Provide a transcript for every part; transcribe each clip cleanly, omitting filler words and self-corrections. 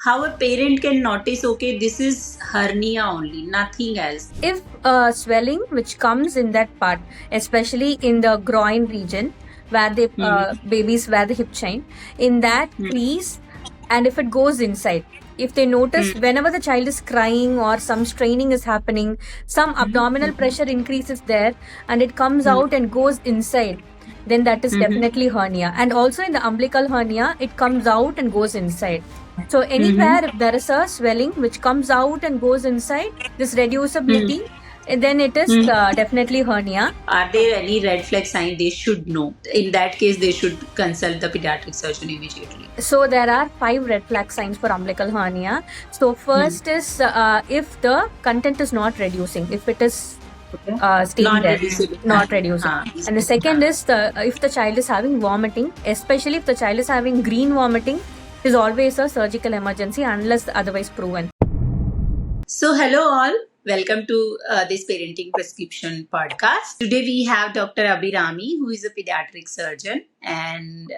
how a parent can notice, okay, this is hernia only, nothing else. If swelling which comes in that part, especially in the groin region where the babies wear the hip chain, in that crease, and if it goes inside, if they notice whenever the child is crying or some straining is happening, some abdominal pressure increases there and it comes out and goes inside, then that is definitely hernia. And also in the umbilical hernia, it comes out and goes inside. So anywhere if there is a swelling which comes out and goes inside, this reducibility, then it is definitely hernia. Are there any red flag signs they should know? In that case, they should consult the pediatric surgeon immediately. So there are 5 red flag signs for umbilical hernia. So first is if the content is not reducing, if it is staying Not there, reducible. not reducing. And the second is if the child is having vomiting, especially if the child is having green vomiting, it is always a surgical emergency unless otherwise proven. So, hello all. Welcome to this parenting prescription podcast. Today we have Dr. Abhirami, who is a pediatric surgeon and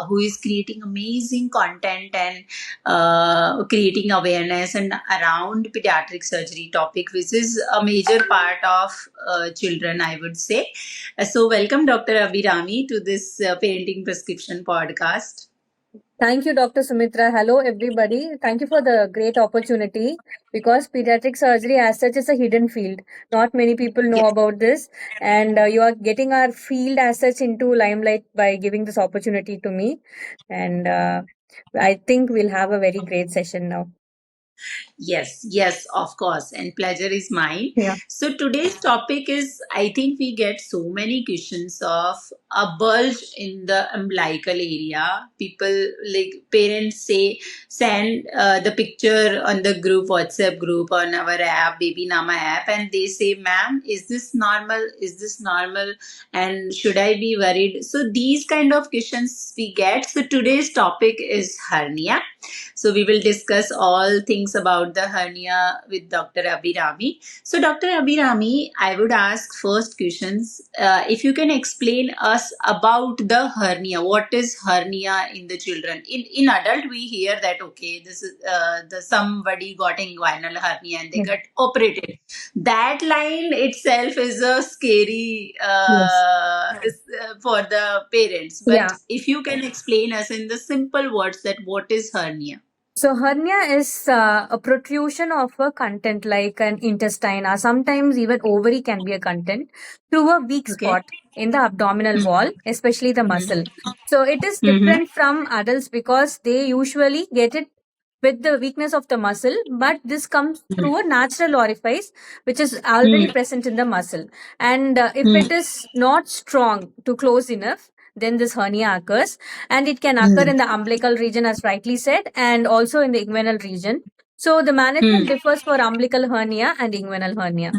who is creating amazing content and creating awareness and around pediatric surgery topic, which is a major part of children, I would say. So, welcome Dr. Abhirami to this parenting prescription podcast. Thank you, Dr. Sumitra. Hello, everybody. Thank you for the great opportunity, because pediatric surgery as such is a hidden field. Not many people know about this, and you are getting our field as such into limelight by giving this opportunity to me. And I think we'll have a very great session now. Yes, of course. And pleasure is mine. Yeah. So today's topic is, I think we get so many questions of a bulge in the umbilical area. People, like parents say, send the picture on the group, WhatsApp group, on our app, Baby Nama app, and they say, ma'am, is this normal? Is this normal? And should I be worried? So these kind of questions we get. So today's topic is hernia. So we will discuss all things about the hernia with Dr. Abhirami. So Dr. Abhirami, I would ask first questions. If you can explain us about the hernia. What is hernia in the children? In adult, we hear that okay, this is somebody got inguinal hernia and they got operated. That line itself is a scary for the parents. But if you can explain us in the simple words that what is hernia? So hernia is a protrusion of a content like an intestine, or sometimes even ovary can be a content, through a weak spot in the abdominal wall, especially the muscle. So it is different from adults because they usually get it with the weakness of the muscle, but this comes through a natural orifice which is already present in the muscle. And if it is not strong to close enough, then this hernia occurs, and it can occur in the umbilical region as rightly said, and also in the inguinal region. So the management differs for umbilical hernia and inguinal hernia.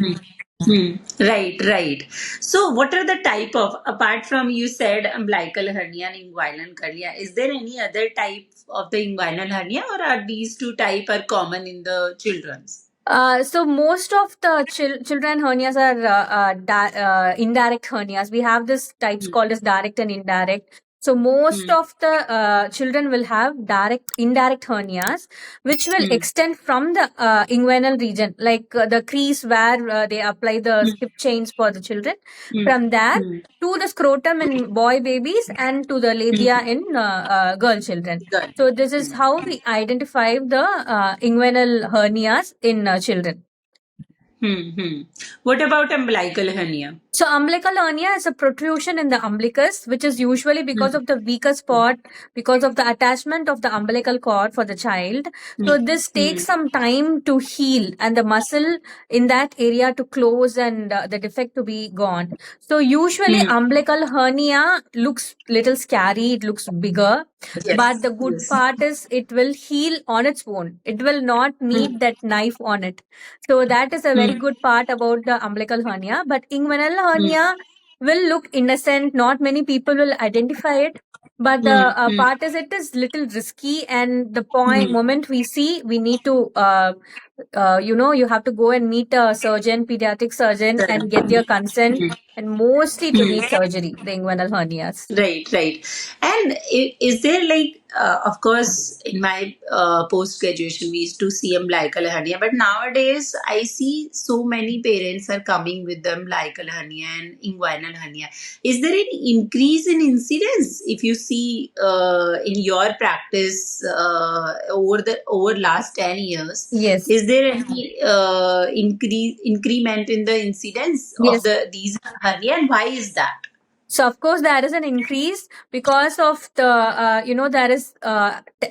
Right. So what are the type of, apart from you said umbilical hernia and inguinal hernia, is there any other type of the inguinal hernia, or are these two type are common in the children's? So most of the children hernias are indirect hernias. We have this types called as direct and indirect. So most of the children will have indirect hernias, which will extend from the inguinal region, like the crease where they apply the hip chains for the children. From there to the scrotum in boy babies and to the labia in girl children. So this is how we identify the inguinal hernias in children. What about umbilical hernia? So umbilical hernia is a protrusion in the umbilicus, which is usually because of the weaker spot, because of the attachment of the umbilical cord for the child. So this takes some time to heal and the muscle in that area to close and the defect to be gone. So usually umbilical hernia looks little scary, it looks bigger, but the good part is it will heal on its own. It will not need that knife on it. So that is a very good part about the umbilical hernia. But inguinal hernia will look innocent. Not many people will identify it. But the part is it is little risky, and the moment we see, we need to you have to go and meet a surgeon, pediatric surgeon, and get their consent, and mostly to need surgery, the inguinal hernias. Right, right. And is there like, of course, in my post graduation, we used to see umbilical hernia, but nowadays I see so many parents are coming with the umbilical hernia and inguinal hernia. Is there any increase in incidence if you see in your practice over last 10 years? Yes. Is there any increment in the incidence of Yes. these hernia, and why is that? So of course there is an increase because of the there is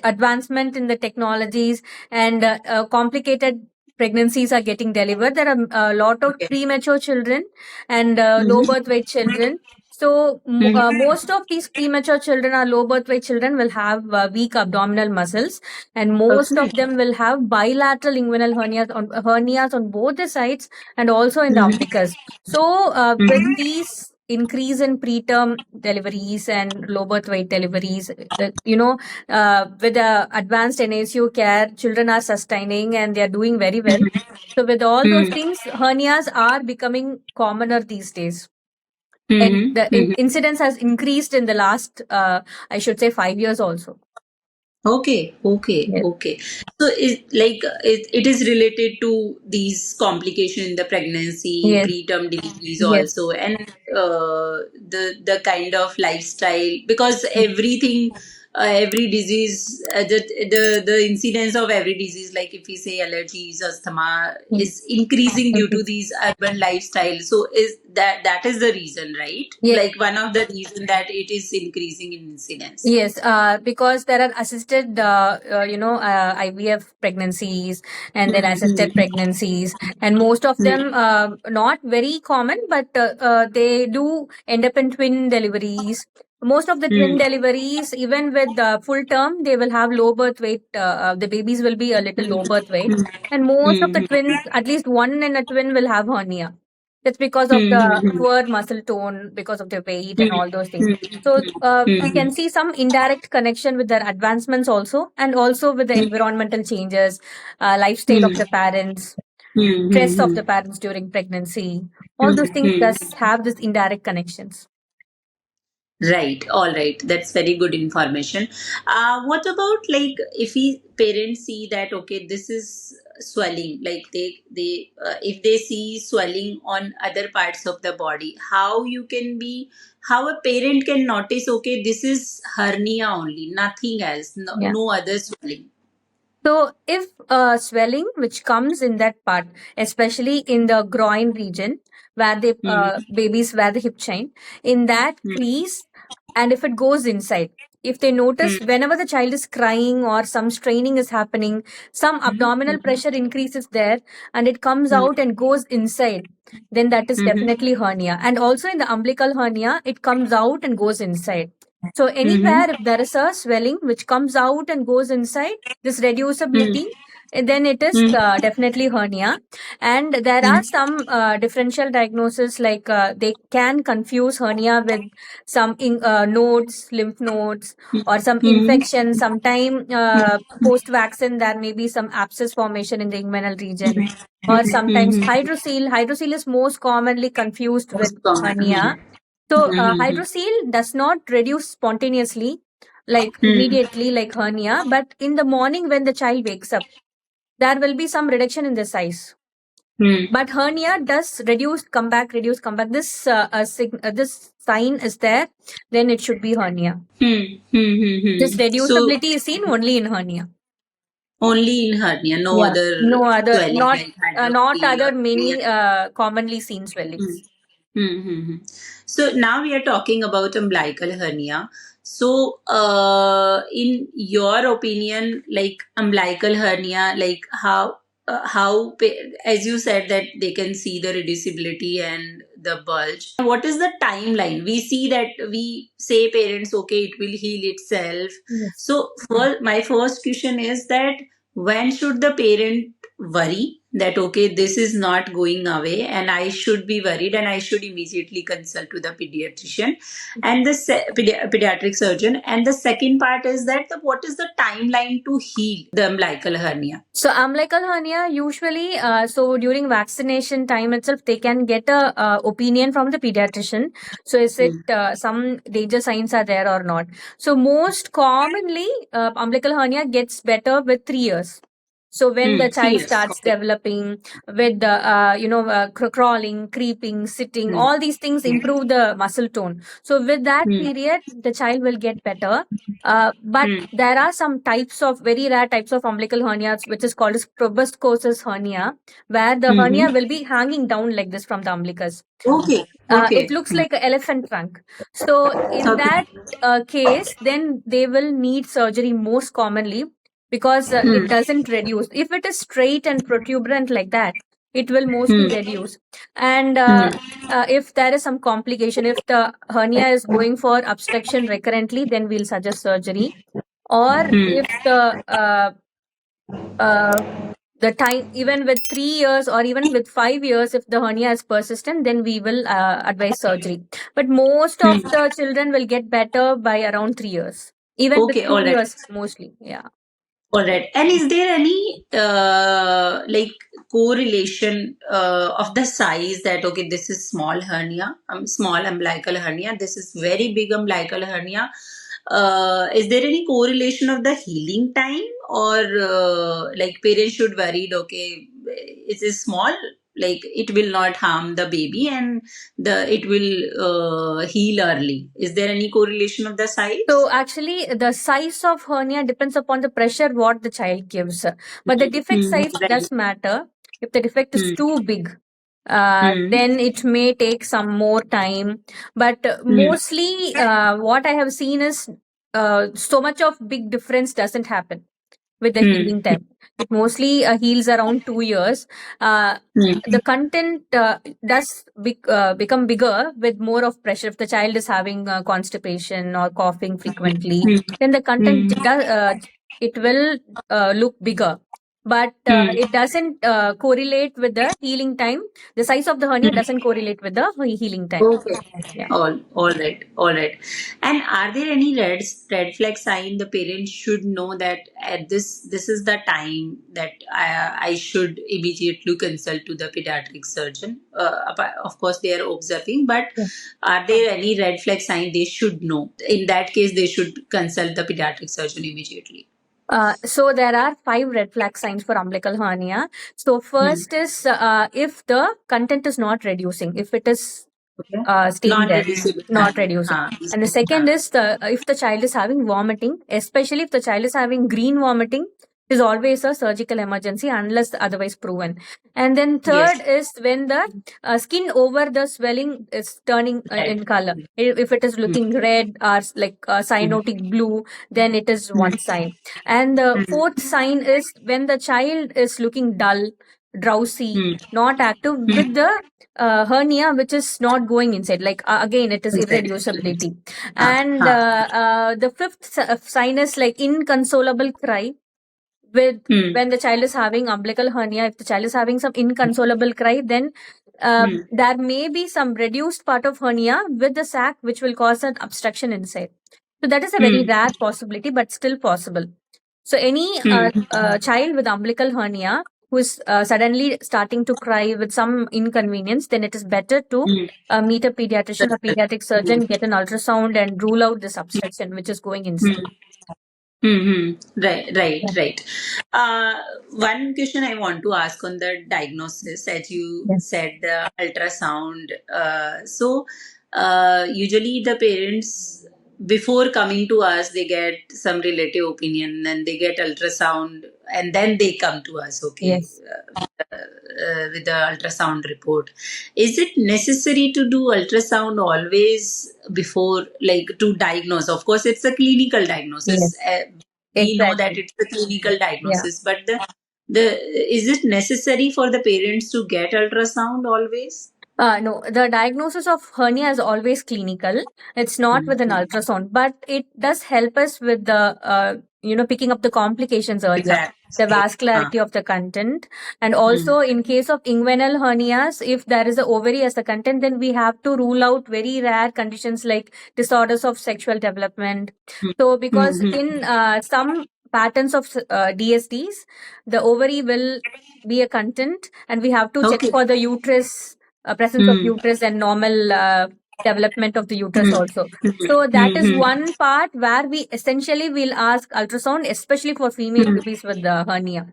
advancement in the technologies, and complicated pregnancies are getting delivered. There are a lot of Okay. premature children and low birth weight children. So most of these premature children or low birth weight children will have weak abdominal muscles, and most of them will have bilateral inguinal hernias on both the sides and also in the umbilicus. So with these increase in preterm deliveries and low birth weight deliveries, with the advanced NICU care, children are sustaining and they are doing very well. So with all those things, hernias are becoming commoner these days. And the incidence has increased in the last, I should say, 5 years also. Okay. Yes. Okay. So it is related to these complication in the pregnancy, Yes. preterm deliveries Yes. also, and the kind of lifestyle, because everything, every disease, the incidence of every disease, like if we say allergies, asthma, is increasing due to these urban lifestyle. So is that is the reason, right? Yes. Like one of the reason that it is increasing in incidence. Yes, because there are assisted, IVF pregnancies and then assisted pregnancies, and most of them not very common, but they do end up in twin deliveries. Most of the twin deliveries, even with full term, they will have low birth weight. The babies will be a little low birth weight, and most of the twins, at least one in a twin, will have hernia. That's because of the poor muscle tone, because of their weight and all those things. So we can see some indirect connection with their advancements also, and also with the environmental changes, lifestyle of the parents, stress of the parents during pregnancy. All those things does have this indirect connections. Right. All right. That's very good information. What about like if we parents see that okay, this is swelling, like they if they see swelling on other parts of the body, how a parent can notice okay, this is hernia only, nothing else, Yeah. no other swelling. So if swelling which comes in that part, especially in the groin region where the babies wear the hip chain, in that crease, and if it goes inside, if they notice whenever the child is crying or some straining is happening, some abdominal pressure increases there and it comes out and goes inside, then that is definitely hernia. And also in the umbilical hernia, it comes out and goes inside. So anywhere if there is a swelling which comes out and goes inside, this reducibility, then it is definitely hernia. And there are some differential diagnosis, like they can confuse hernia with some nodes, lymph nodes, or some infection. Sometime post-vaccine, there may be some abscess formation in the inguinal region, or sometimes hydrocele. Hydrocele is most commonly confused with hernia. So hydrocele does not reduce spontaneously, like immediately, like hernia, but in the morning when the child wakes up, there will be some reduction in the size. But hernia does reduce, come back, reduce, come back. This this sign is there, then it should be hernia. This reducibility is seen only in hernia. Only in hernia, no other swelling, not like other many commonly seen swellings. So now we are talking about umbilical hernia. So, in your opinion, like umbilical hernia, like as you said that they can see the reducibility and the bulge. What is the timeline? We see that we say parents, okay, it will heal itself. Yes. So, my first question is that when should the parent worry? that okay, this is not going away and I should be worried and I should immediately consult to the pediatrician and the pediatric surgeon. And the second part is that what is the timeline to heal the umbilical hernia? So umbilical hernia usually, so during vaccination time itself, they can get a opinion from the pediatrician. So is it some danger signs are there or not? So most commonly, umbilical hernia gets better with 3 years. So when the child starts developing with the crawling, creeping, sitting, all these things improve the muscle tone. So with that period, the child will get better. But there are some types of very rare types of umbilical hernias, which is called as proboscis hernia, where the hernia will be hanging down like this from the umbilicus. Okay. It looks like an elephant trunk. So in that case, then they will need surgery most commonly because it doesn't reduce. If it is straight and protuberant like that, it will mostly reduce. And if there is some complication, if the hernia is going for obstruction recurrently, then we'll suggest surgery. Or if the time, even with 3 years or even with 5 years, if the hernia is persistent, then we will advise surgery. But most of the children will get better by around 3 years. Even with 2 years, mostly. Yeah. All right. And is there any like correlation of the size that okay, this is small hernia, small umbilical hernia, this is very big umbilical hernia? Is there any correlation of the healing time, or like parents should worried? Okay, it is small, like it will not harm the baby, and it will heal early. Is there any correlation of the size? So actually, the size of hernia depends upon the pressure what the child gives. But the defect size does matter. If the defect is too big, then it may take some more time. But mostly, what I have seen is so much of big difference doesn't happen with the healing time. It mostly heals around 2 years. The content does become bigger with more of pressure. If the child is having constipation or coughing frequently, then the content it will look bigger. But it doesn't correlate with the healing time. The size of the hernia doesn't correlate with the healing time. Okay. Yeah. All right. And are there any red flag sign the parents should know that at this is the time that I should immediately consult to the pediatric surgeon? Of course, they are observing, but are there any red flag sign they should know? In that case, they should consult the pediatric surgeon immediately. So there are 5 red flag signs for umbilical hernia. So first is if the content is not reducing, if it is staying there, not reducing. And the second is if the child is having vomiting, especially if the child is having green vomiting, is always a surgical emergency unless otherwise proven. And then third is when the skin over the swelling is turning in color. If it is looking red or like cyanotic blue, then it is one sign. And the fourth sign is when the child is looking dull, drowsy, not active with the hernia which is not going inside. Like again, it is irreducibility. And the fifth sign is like inconsolable cry. With when the child is having umbilical hernia, if the child is having some inconsolable cry, then there may be some reduced part of hernia with the sac, which will cause an obstruction inside. So that is a very rare possibility, but still possible. So any child with umbilical hernia who is suddenly starting to cry with some inconvenience, then it is better to meet a pediatrician or pediatric surgeon, get an ultrasound, and rule out this obstruction which is going inside. Right. One question I want to ask on the diagnosis, as you said, the ultrasound. So usually the parents, before coming to us, they get some relative opinion and they get ultrasound and then they come to us, okay, with the ultrasound report. Is it necessary to do ultrasound always before, like, to diagnose? Of course, it's a clinical diagnosis. We know that it's a clinical diagnosis, but is it necessary for the parents to get ultrasound always? No, the diagnosis of hernia is always clinical. It's not with an ultrasound, but it does help us with the picking up the complications earlier, Exactly. the vascularity of the content. And also in case of inguinal hernias, if there is a ovary as the content, then we have to rule out very rare conditions like disorders of sexual development. So because in some patterns of DSDs, the ovary will be a content, and we have to check Okay. for the uterus, presence of uterus and normal development of the uterus also. So that is one part where we essentially will ask ultrasound, especially for female babies with the hernia.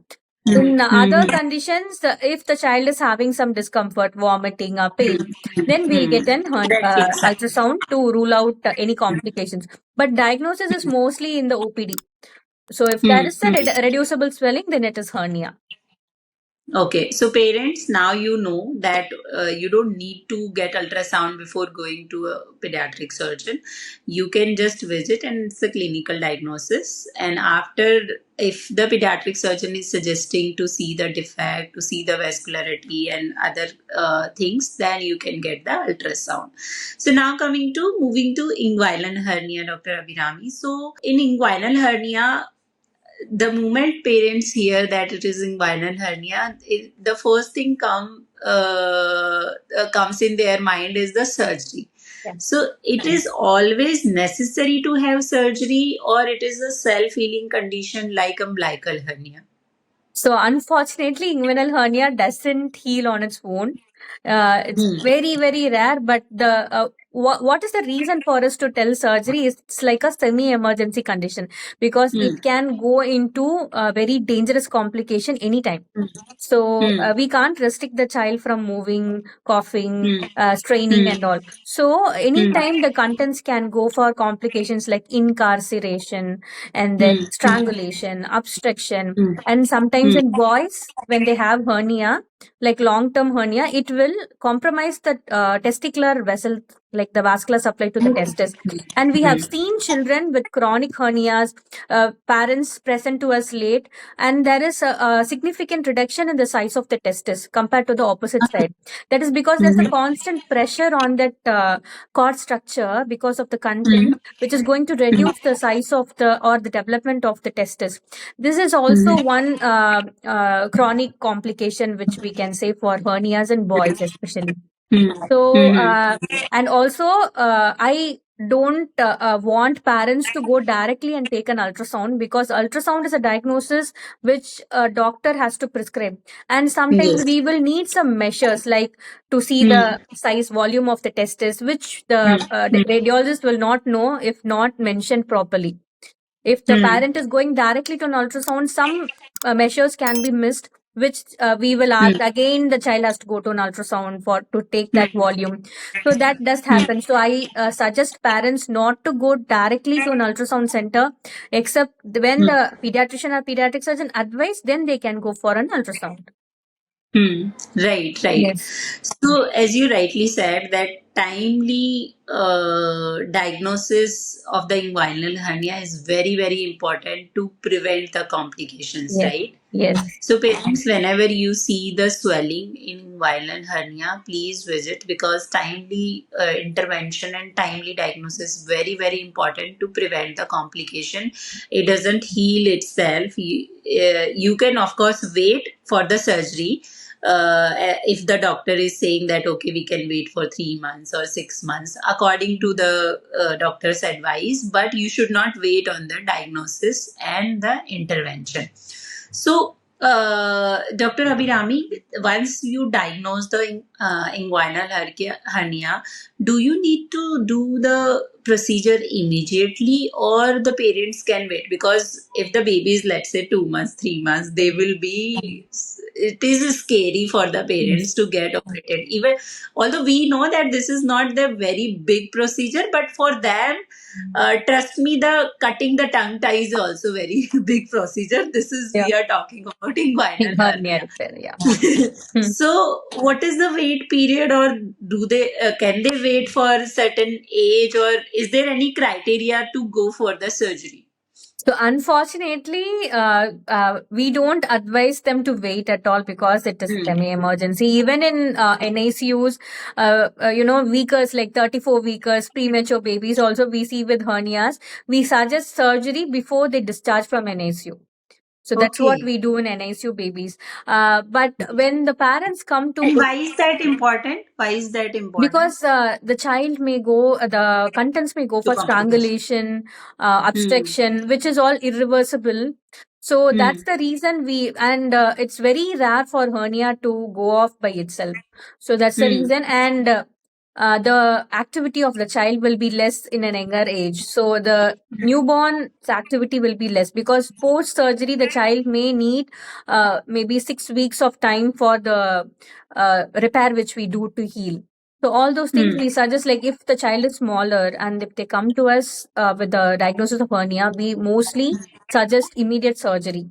In other conditions, if the child is having some discomfort, vomiting or pain, then we'll get an ultrasound to rule out any complications. But diagnosis is mostly in the OPD. So if there is a reducible swelling, then it is hernia. Okay, so parents, now you know that you don't need to get ultrasound before going to a pediatric surgeon. You can just visit, and it's a clinical diagnosis. And after, if the pediatric surgeon is suggesting to see the defect, to see the vascularity and other things, then you can get the ultrasound. So now moving to inguinal hernia, Dr. Abhirami. So in inguinal hernia, the moment parents hear that it is inguinal hernia, the first thing comes in their mind is the surgery. Yeah. So it is always necessary to have surgery, or it is a self-healing condition like umbilical hernia? So unfortunately, inguinal hernia doesn't heal on its own. It's very, very rare. But what is the reason for us to tell surgery? It's like a semi-emergency condition, because it can go into a very dangerous complication anytime. So we can't restrict the child from moving, coughing, straining and all. So anytime the contents can go for complications like incarceration and then strangulation, obstruction. And sometimes in boys, when they have hernia, like long-term hernia, it will compromise the testicular vessel, like the vascular supply to the testis. And we have seen children with chronic hernias, parents present to us late, and there is a significant reduction in the size of the testis compared to the opposite side. That is because there's a constant pressure on that cord structure because of the content, which is going to reduce the size of the development of the testis. This is also one chronic complication which we can say for hernias in boys especially. So and also I don't want parents to go directly and take an ultrasound, because ultrasound is a diagnosis which a doctor has to prescribe, and sometimes we will need some measures like to see the size, volume of the testis, which the radiologist will not know if not mentioned properly. If the parent is going directly to an ultrasound, some measures can be missed, which we will ask again. The child has to go to an ultrasound to take that volume. So that does happen. So I suggest parents not to go directly to an ultrasound center, except when the pediatrician or pediatric surgeon advise, then they can go for an ultrasound. Right. Yes. So, as you rightly said, that timely diagnosis of the inguinal hernia is very, very important to prevent the complications, Yes. right? Yes. So, parents, whenever you see the swelling in inguinal hernia, please visit, because timely intervention and timely diagnosis is very, very important to prevent the complication. It doesn't heal itself. You can, of course, wait for the surgery. If the doctor is saying that okay, we can wait for 3 months or 6 months according to the doctor's advice, but you should not wait on the diagnosis and the intervention. So Dr. Abhirami, once you diagnose the inguinal hernia, do you need to do the procedure immediately, or the parents can wait? Because if the baby is, let's say, 2 months, 3 months, it is scary for the parents to get operated. Even although we know that this is not the very big procedure, but for them, trust me, the cutting the tongue tie is also very big procedure. We are talking about inguinal hernia. So, what is the wait period, or can they wait for a certain age, or is there any criteria to go for the surgery? So unfortunately, we don't advise them to wait at all because it is a semi-emergency. Even in NICUs, weakers like 34 weekers, premature babies, also we see with hernias, we suggest surgery before they discharge from NICU. So that's what Okay. we do in NICU babies. But when the parents come to And why is that important? Why is that important? because the child may go, the contents may go To for complication. strangulation, Hmm. obstruction, which is all irreversible. So that's Hmm. the reason and it's very rare for hernia to go off by itself. So that's the Hmm. reason. And the activity of the child will be less in an younger age. So the newborn's activity will be less because post surgery, the child may need maybe 6 weeks of time for the repair which we do to heal. So all those things Hmm. we suggest, like if the child is smaller and if they come to us with the diagnosis of hernia, we mostly suggest immediate surgery.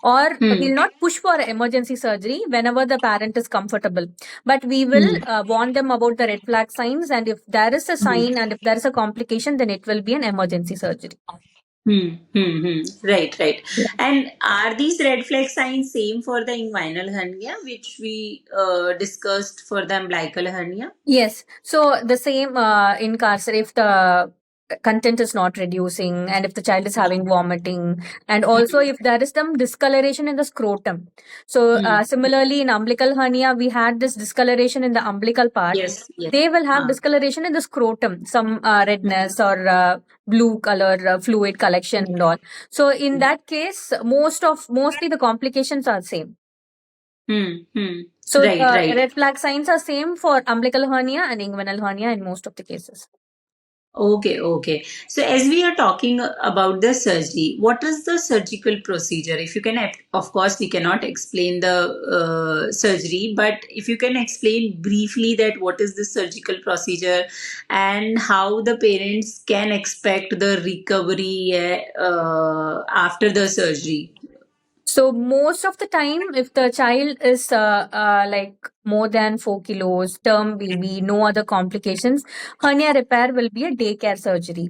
Or Hmm. we'll not push for emergency surgery whenever the parent is comfortable. But we will Hmm. warn them about the red flag signs. And if there is a Hmm. sign and if there is a complication, then it will be an emergency surgery. Hmm. Hmm. Hmm. Right. Right. Yeah. And are these red flag signs same for the inguinal hernia, which we discussed for the umbilical hernia? Yes. So the same in carcer, if the content is not reducing and if the child is having vomiting, and also if there is some discoloration in the scrotum. So Hmm. similarly in umbilical hernia, we had this discoloration in the umbilical part. Yes. Yes. They will have Ah. discoloration in the scrotum, some redness or blue color fluid collection and all. So in that case, mostly the complications are same. Hmm. Hmm. So Right. Right. red flag signs are same for umbilical hernia and inguinal hernia in most of the cases. Okay, okay. So as we are talking about the surgery, what is the surgical procedure? If you can, of course, we cannot explain the surgery, but if you can explain briefly that what is the surgical procedure and how the parents can expect the recovery after the surgery. So most of the time, if the child is like more than 4 kilos, term baby, no other complications, hernia repair will be a daycare surgery.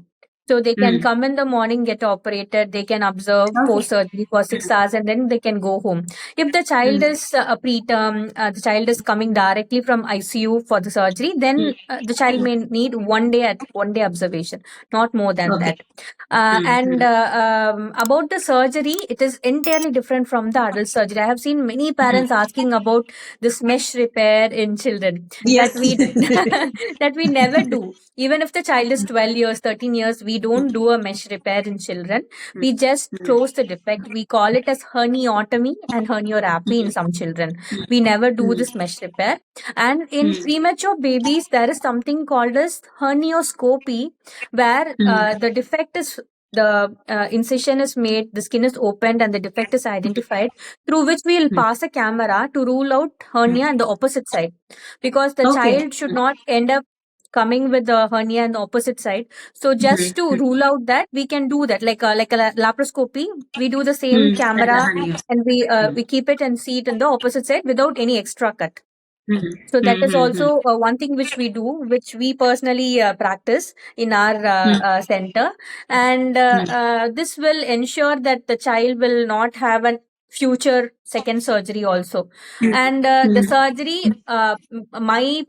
So they can Hmm. come in the morning, get operated, they can observe Okay. post surgery for 6 hours, and then they can go home. If the child Hmm. is a preterm, the child is coming directly from ICU for the surgery, Hmm. then the child may need 1 day observation, not more than Okay. that. Hmm. And Hmm. about the surgery, it is entirely different from the adult surgery. I have seen many parents asking about this mesh repair in children that Yes. we that we never do. Even if the child is 12 years, 13 years, we don't do a mesh repair in children. We just close the defect. We call it as herniotomy and herniorrhaphy in some children. We never do Hmm. this mesh repair. And in Hmm. premature babies, there is something called as hernioscopy, where Hmm. the defect is the incision is made, the skin is opened, and the defect is identified, through which we will Hmm. pass a camera to rule out hernia on the opposite side, because the Okay. child should not end up coming with the hernia on the opposite side. So just to Hmm. rule out that, we can do that like a laparoscopy. We do the same At the camera honey. and Hmm. we keep it and see it in the opposite side without any extra cut. Hmm. So that Hmm. is Hmm. also one thing which we do, which we personally practice in our Hmm. center. And this will ensure that the child will not have a future second surgery also. Hmm. And the Hmm. surgery, my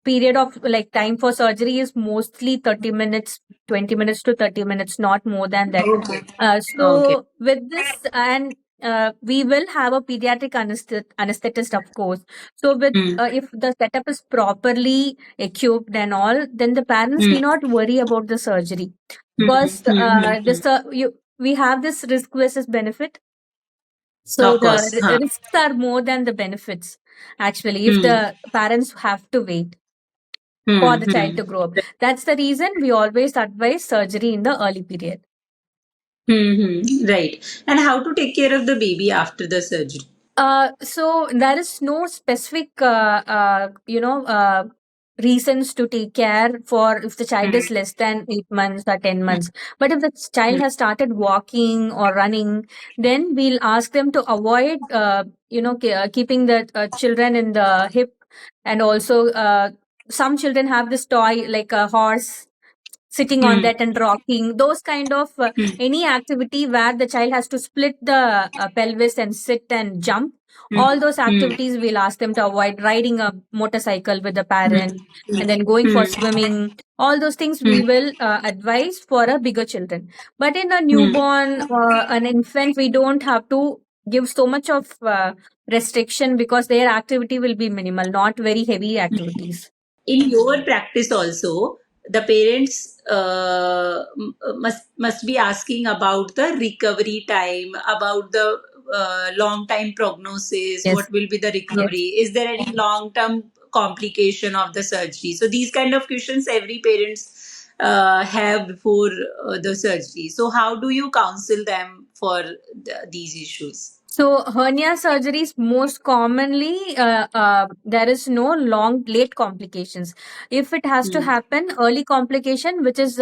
period of like time for surgery is mostly 30 minutes, 20 minutes to 30 minutes, not more than that. Okay. Okay. So with this, and we will have a pediatric anesthetist, of course. So with Hmm. if the setup is properly equipped and all, then the parents Hmm. need not worry about the surgery, Hmm. because Hmm. Hmm. we have this risk versus benefit. So Of the course. Huh. risks are more than the benefits, actually, if Hmm. the parents have to wait for Hmm. the child Hmm. to grow up. That's the reason we always advise surgery in the early period. Hmm. Hmm. Right. And how to take care of the baby after the surgery? So there is no specific, reasons to take care for if the child Hmm. is less than 8 months or 10 months. But if the child Hmm. has started walking or running, then we'll ask them to avoid, keeping the children in the hip. And also, some children have this toy like a horse. sitting on that and rocking, those kind of any activity where the child has to split the pelvis and sit and jump, all those activities we'll ask them to avoid. Riding a motorcycle with the parent and then going for swimming, all those things we will advise for a bigger children. But in a newborn an infant, we don't have to give so much of restriction because their activity will be minimal, not very heavy activities. In your practice also, the parents must be asking about the recovery time, about the long time prognosis. Yes. What will be the recovery? Is there any long term complication of the surgery? So these kind of questions every parents have before the surgery. So how do you counsel them for these issues? So hernia surgeries most commonly there is no late complications. If it has to happen, early complication, which is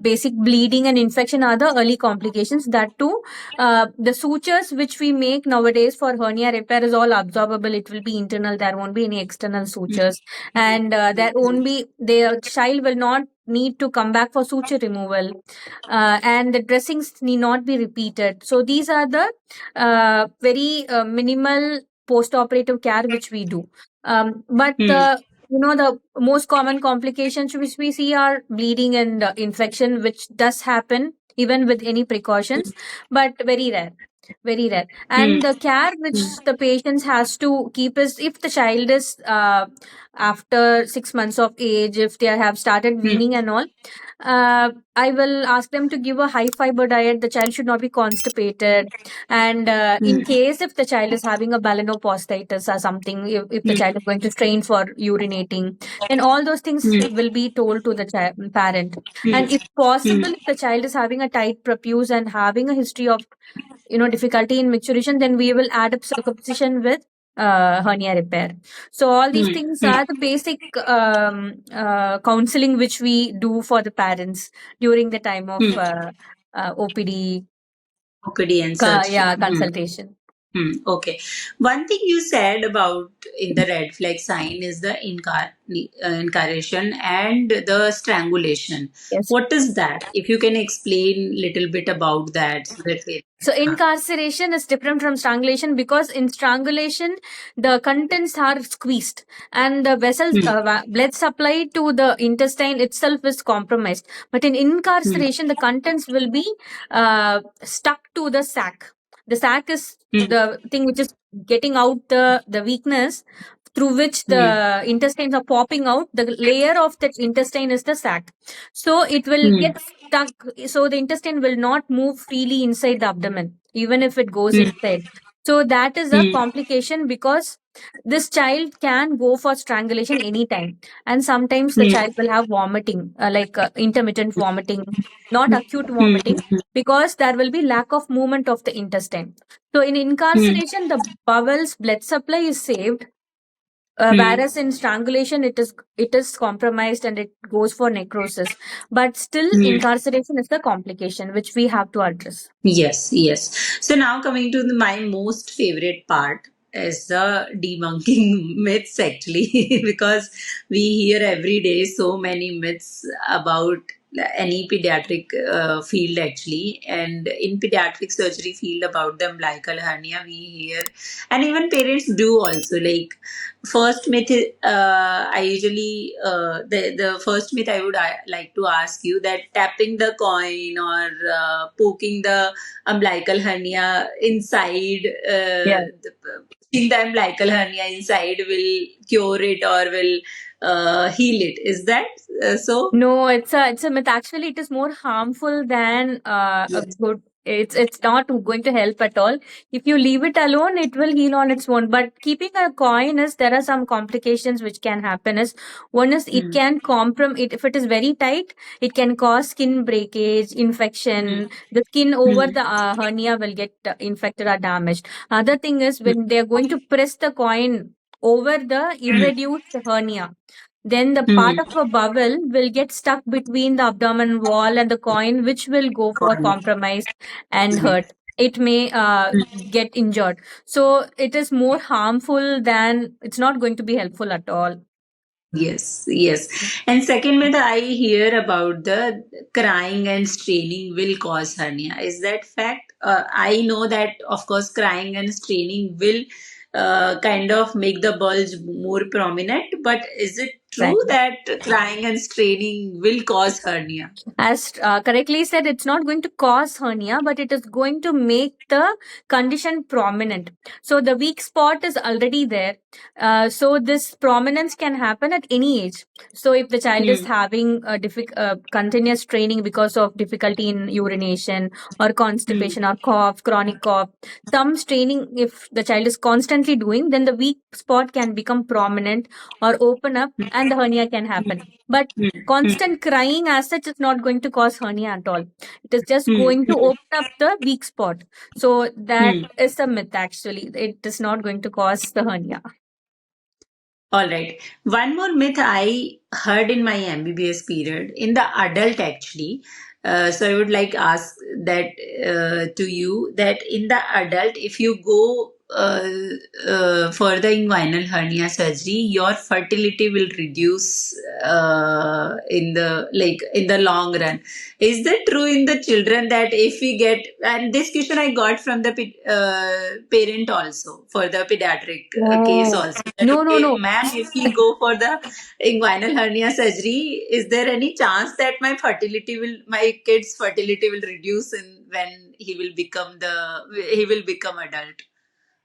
basic bleeding and infection, are the early complications. That too, the sutures which we make nowadays for hernia repair is all absorbable. It will be internal. There won't be any external sutures, and there won't be, the child will not need to come back for suture removal, and the dressings need not be repeated. So these are the very minimal post-operative care which we do. But the most common complications which we see are bleeding and infection, which does happen even with any precautions, but very rare. Very rare. And the care which the patients has to keep is, if the child is after 6 months of age, if they have started weaning and all, I will ask them to give a high fiber diet. The child should not be constipated. And in case if the child is having a balanoposthitis or something, if the child is going to strain for urinating, then all those things will be told to the parent. And if possible, if the child is having a tight prepuce and having a history of difficulty in maturation, then we will add up circumcision with hernia repair. So all these things are the basic counseling which we do for the parents during the time of OPD. OPD and surgery. Consultation. Okay. One thing you said about in the red flag sign is the incarnation and the strangulation. Yes. What is that? If you can explain little bit about that. So incarceration is different from strangulation, because in strangulation the contents are squeezed and the vessels blood supply to the intestine itself is compromised. But in incarceration the contents will be stuck to the sac. The sac is the thing which is getting out the weakness through which the intestines are popping out. The layer of that intestine is the sac. So it will get stuck. So the intestine will not move freely inside the abdomen, even if it goes inside. So that is a complication, because this child can go for strangulation anytime. And sometimes the child will have vomiting, like intermittent vomiting, not acute vomiting, because there will be lack of movement of the intestine. So in incarceration, the bowels blood supply is saved. Whereas in strangulation, it is compromised and it goes for necrosis. But still, incarceration is the complication which we have to address. Yes. So now coming to my most favorite part is the debunking myths, actually, because we hear every day so many myths about any pediatric field, actually, and in pediatric surgery field about the umbilical hernia we hear, and even parents do also. Like, first myth, I usually the first myth I would like to ask you, that tapping the coin or poking the umbilical hernia inside, pushing the umbilical hernia inside will cure it or will heal it. Is that so? No, it's a myth. Actually, it is more harmful than a good. It's not going to help at all. If you leave it alone, it will heal on its own. But keeping a coin is, there are some complications which can happen. Is one is, it can compromise. If it is very tight, it can cause skin breakage, infection. The skin over the hernia will get infected or damaged. Other thing is, when they are going to press the coin over the irreduced hernia, then the part of a bowel will get stuck between the abdomen wall and the coin, which will go for compromise and hurt. It may get injured. So it is more harmful than, it's not going to be helpful at all. Yes, yes. And second myth I hear about the crying and straining will cause hernia. Is that fact? I know that, of course, crying and straining will kind of make the bulge more prominent, but is it true Exactly. that crying and straining will cause hernia? As correctly said, it's not going to cause hernia, but it is going to make the condition prominent. So the weak spot is already there. So this prominence can happen at any age. So if the child is Hmm. having a continuous training because of difficulty in urination or Hmm. constipation or cough, chronic cough, some straining, if the child is constantly doing, then the weak spot can become prominent or open up and the hernia can happen. But Hmm. Hmm. constant crying as such is not going to cause hernia at all. It is just Hmm. going to Hmm. open up the weak spot. So that Hmm. is a myth actually. It is not going to cause the hernia. All right. One more myth I heard in my MBBS period, in the adult actually. So I would like ask that to you, that in the adult, if you go for the inguinal hernia surgery, your fertility will reduce in the in the long run. Is that true in the children, that if we get, and this question I got from the parent also for the pediatric case Oh. also, that No, no, okay, no. ma'am, if we go for the inguinal hernia surgery, is there any chance that my kid's fertility will reduce in when he will become adult?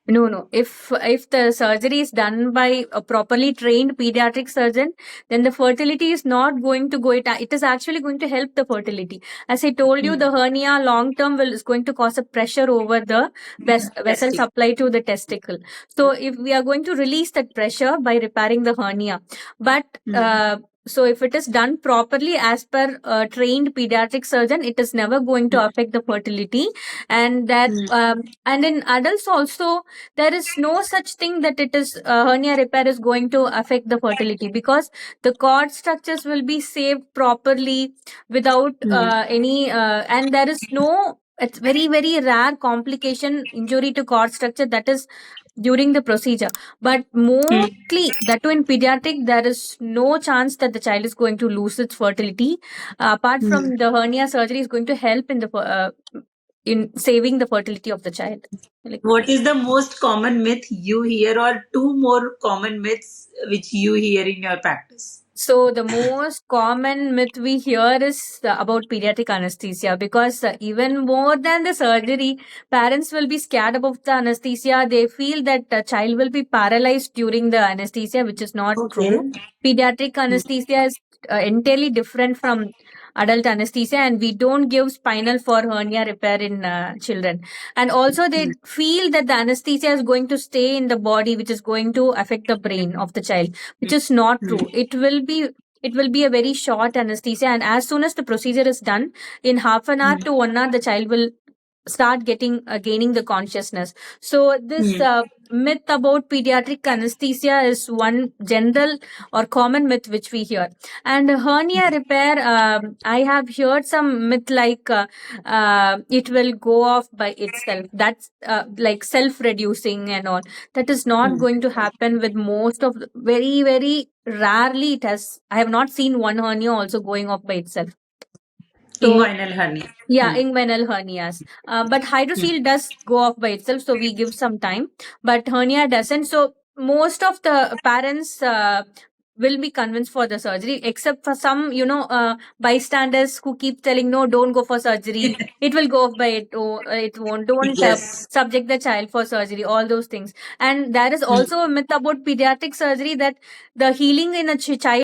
No, no. If the surgery is done by a properly trained pediatric surgeon, then the fertility is not going to go. It is actually going to help the fertility. As I told you, Hmm. the hernia long term is going to cause a pressure over the vessel Testing. supply to the testicle. So if we are going to release that pressure by repairing the hernia, but Hmm. so if it is done properly as per a trained pediatric surgeon, it is never going to affect the fertility. And that Hmm. and in adults also, there is no such thing that it is hernia repair is going to affect the fertility, because the cord structures will be saved properly without Hmm. any and there is no, it's very very rare complication injury to cord structure that is during the procedure. But Hmm. mostly that too in pediatric, there is no chance that the child is going to lose its fertility. Apart Hmm. from the hernia surgery is going to help in saving the fertility of the child. Like, What is the most common myth you hear, or two more common myths which you hear in your practice? so the most common myth we hear is about pediatric anesthesia, because even more than the surgery, parents will be scared about the anesthesia. They feel that the child will be paralyzed during the anesthesia, which is not true. Okay. Pediatric Hmm. anesthesia is entirely different from adult anesthesia, and we don't give spinal for hernia repair in children. And also they feel that the anesthesia is going to stay in the body, which is going to affect the brain of the child, which is not Hmm. true. It will be a very short anesthesia, and as soon as the procedure is done, in half an hour Hmm. to 1 hour, the child will start gaining the consciousness. So this Hmm. myth about pediatric anesthesia is one general or common myth which we hear. And hernia repair, I have heard some myth like it will go off by itself. That's like self reducing and all. That is not Hmm. going to happen with most of very very rarely it has. I have not seen one hernia also going off by itself. So Inguinal hernia. yeah, Hmm. inguinal hernias. But Hmm. hydrocele does go off by itself, so we give some time. But hernia doesn't. So most of the parents will be convinced for the surgery, except for some, bystanders who keep telling, no, don't go for surgery. It will go off by it. Oh, it won't. Don't Yes. subject the child for surgery. All those things. And there is Hmm. also a myth about pediatric surgery that the healing in a child